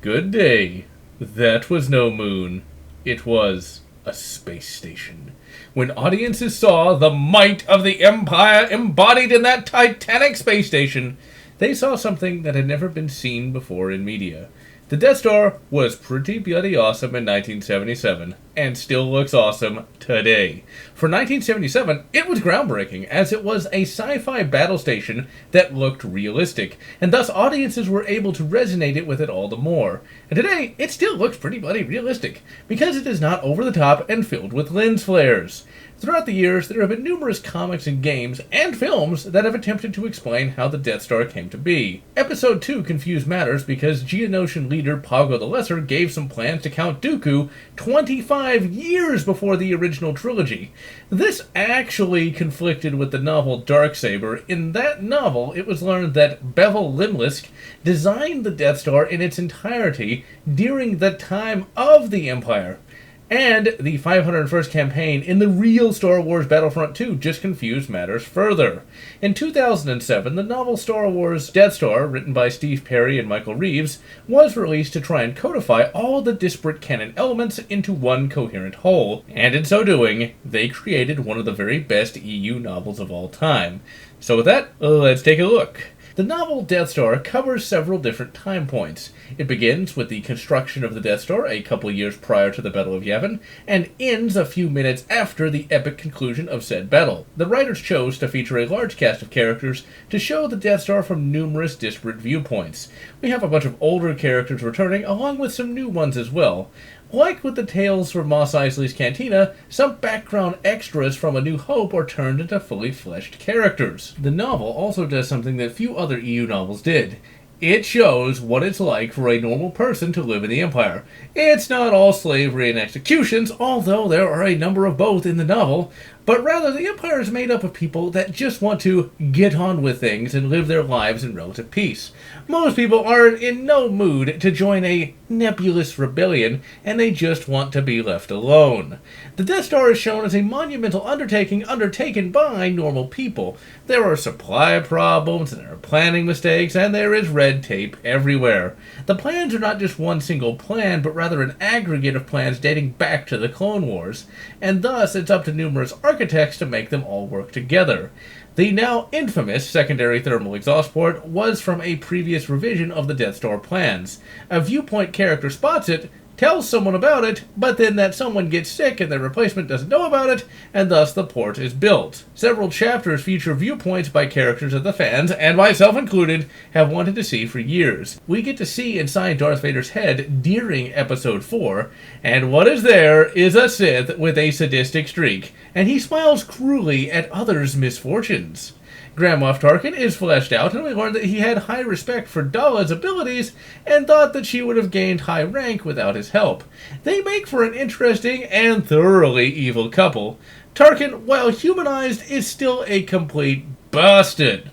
Good day. That was no moon. It was a space station. When audiences saw the might of the Empire embodied in that titanic space station, they saw something that had never been seen before in media. The Death Star was pretty bloody awesome in 1977, and still looks awesome today. For 1977, it was groundbreaking, as it was a sci-fi battle station that looked realistic, and thus audiences were able to resonate it with it all the more. And today, it still looks pretty bloody realistic, because it is not over the top and filled with lens flares. Throughout the years, there have been numerous comics and games and films that have attempted to explain how the Death Star came to be. Episode 2 confused matters because Geonosian leader Pago the Lesser gave some plans to Count Dooku 25 years before the original trilogy. This actually conflicted with the novel Darksaber. In that novel, it was learned that Bevel Limlisk designed the Death Star in its entirety during the time of the Empire. And the 501st campaign in the real Star Wars Battlefront 2 just confused matters further. In 2007, the novel Star Wars Death Star, written by Steve Perry and Michael Reeves, was released to try and codify all the disparate canon elements into one coherent whole, and in so doing, they created one of the very best EU novels of all time. So with that, let's take a look. The novel Death Star covers several different time points. It begins with the construction of the Death Star a couple years prior to the Battle of Yavin, and ends a few minutes after the epic conclusion of said battle. The writers chose to feature a large cast of characters to show the Death Star from numerous disparate viewpoints. We have a bunch of older characters returning, along with some new ones as well. Like with the tales from Mos Eisley's Cantina, some background extras from A New Hope are turned into fully fleshed characters. The novel also does something that few other EU novels did. It shows what it's like for a normal person to live in the Empire. It's not all slavery and executions, although there are a number of both in the novel, but rather the Empire is made up of people that just want to get on with things and live their lives in relative peace. Most people are in no mood to join a nebulous rebellion, and they just want to be left alone. The Death Star is shown as a monumental undertaking undertaken by normal people. There are supply problems, and there are planning mistakes, and there is red tape everywhere. The plans are not just one single plan, but rather an aggregate of plans dating back to the Clone Wars, and thus it's up to numerous architects to make them all work together. The now infamous secondary thermal exhaust port was from a previous revision of the Death Star plans. A viewpoint character spots it, tells someone about it, but then that someone gets sick and their replacement doesn't know about it, and thus the port is built. Several chapters feature viewpoints by characters that the fans, and myself included, have wanted to see for years. We get to see inside Darth Vader's head during Episode 4, and what is there is a Sith with a sadistic streak, and he smiles cruelly at others' misfortunes. Grand Moff Tarkin is fleshed out, and we learn that he had high respect for Dala's abilities and thought that she would have gained high rank without his help. They make for an interesting and thoroughly evil couple. Tarkin, while humanized, is still a complete bastard.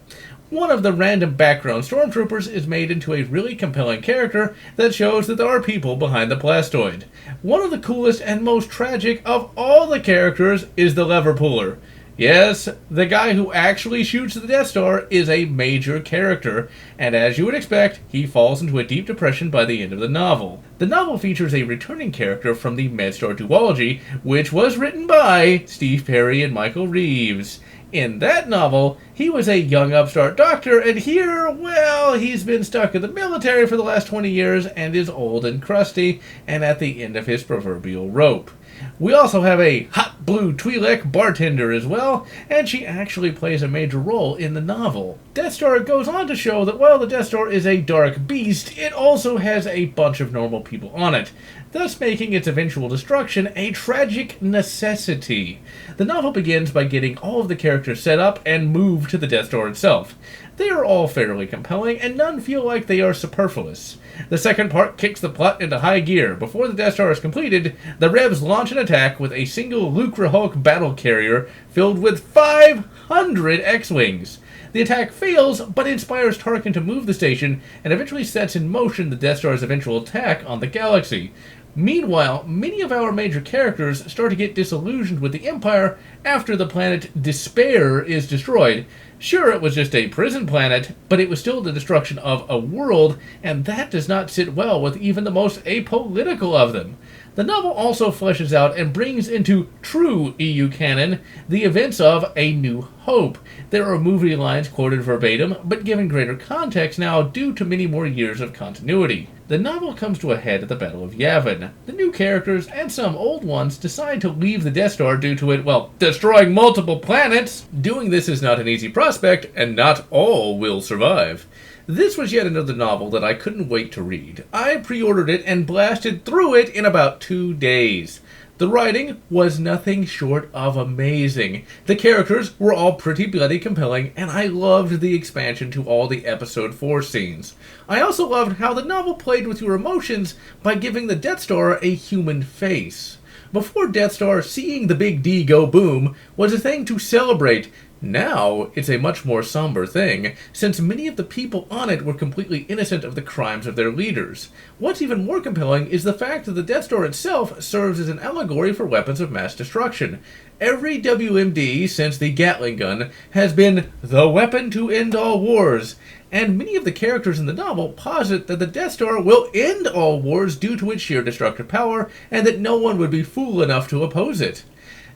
One of the random background stormtroopers is made into a really compelling character that shows that there are people behind the Blastoid. One of the coolest and most tragic of all the characters is the lever puller. Yes, the guy who actually shoots the Death Star is a major character, and as you would expect, he falls into a deep depression by the end of the novel. The novel features a returning character from the MedStar duology, which was written by Steve Perry and Michael Reeves. In that novel, he was a young upstart doctor, and here, well, he's been stuck in the military for the last 20 years and is old and crusty, and at the end of his proverbial rope. We also have a hot blue Twi'lek bartender as well, and she actually plays a major role in the novel. Death Star goes on to show that while the Death Star is a dark beast, it also has a bunch of normal people on it, thus making its eventual destruction a tragic necessity. The novel begins by getting all of the characters set up and moved to the Death Star itself. They are all fairly compelling, and none feel like they are superfluous. The second part kicks the plot into high gear. Before the Death Star is completed, the Revs launch an attack with a single Lucre Hulk battle carrier filled with 500 X-Wings. The attack fails, but inspires Tarkin to move the station, and eventually sets in motion the Death Star's eventual attack on the galaxy. Meanwhile, many of our major characters start to get disillusioned with the Empire after the planet Despair is destroyed. Sure, it was just a prison planet, but it was still the destruction of a world, and that does not sit well with even the most apolitical of them. The novel also fleshes out and brings into true EU canon the events of A New Hope. There are movie lines quoted verbatim, but given greater context now due to many more years of continuity. The novel comes to a head at the Battle of Yavin. The new characters, and some old ones, decide to leave the Death Star due to it, well, destroying multiple planets. Doing this is not an easy prospect, and not all will survive. This was yet another novel that I couldn't wait to read. I pre-ordered it and blasted through it in about 2 days. The writing was nothing short of amazing. The characters were all pretty bloody compelling, and I loved the expansion to all the episode 4 scenes. I also loved how the novel played with your emotions by giving the Death Star a human face. Before Death Star, seeing the big D go boom was a thing to celebrate. Now, it's a much more somber thing, since many of the people on it were completely innocent of the crimes of their leaders. What's even more compelling is the fact that the Death Star itself serves as an allegory for weapons of mass destruction. Every WMD since the Gatling gun has been the weapon to end all wars, and many of the characters in the novel posit that the Death Star will end all wars due to its sheer destructive power, and that no one would be fool enough to oppose it.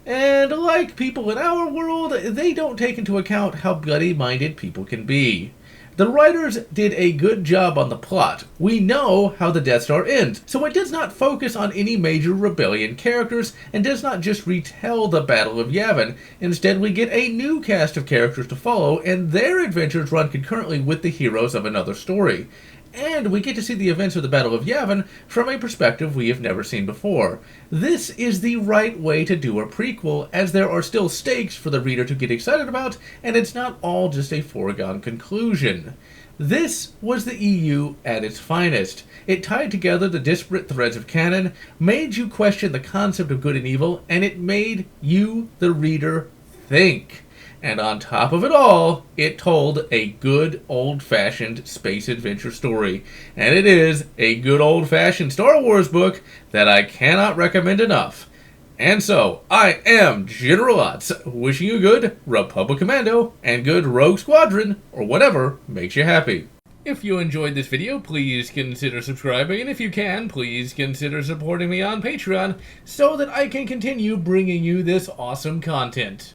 And like people in our world, they don't take into account how bloody-minded people can be. The writers did a good job on the plot. We know how the Death Star ends, so it does not focus on any major rebellion characters and does not just retell the Battle of Yavin. Instead, we get a new cast of characters to follow, and their adventures run concurrently with the heroes of another story. And we get to see the events of the Battle of Yavin from a perspective we have never seen before. This is the right way to do a prequel, as there are still stakes for the reader to get excited about, and it's not all just a foregone conclusion. This was the EU at its finest. It tied together the disparate threads of canon, made you question the concept of good and evil, and it made you, the reader, think. And on top of it all, it told a good old-fashioned space adventure story. And it is a good old-fashioned Star Wars book that I cannot recommend enough. And so, I am GeneralLotz, wishing you good Republic Commando and good Rogue Squadron, or whatever makes you happy. If you enjoyed this video, please consider subscribing, and if you can, please consider supporting me on Patreon so that I can continue bringing you this awesome content.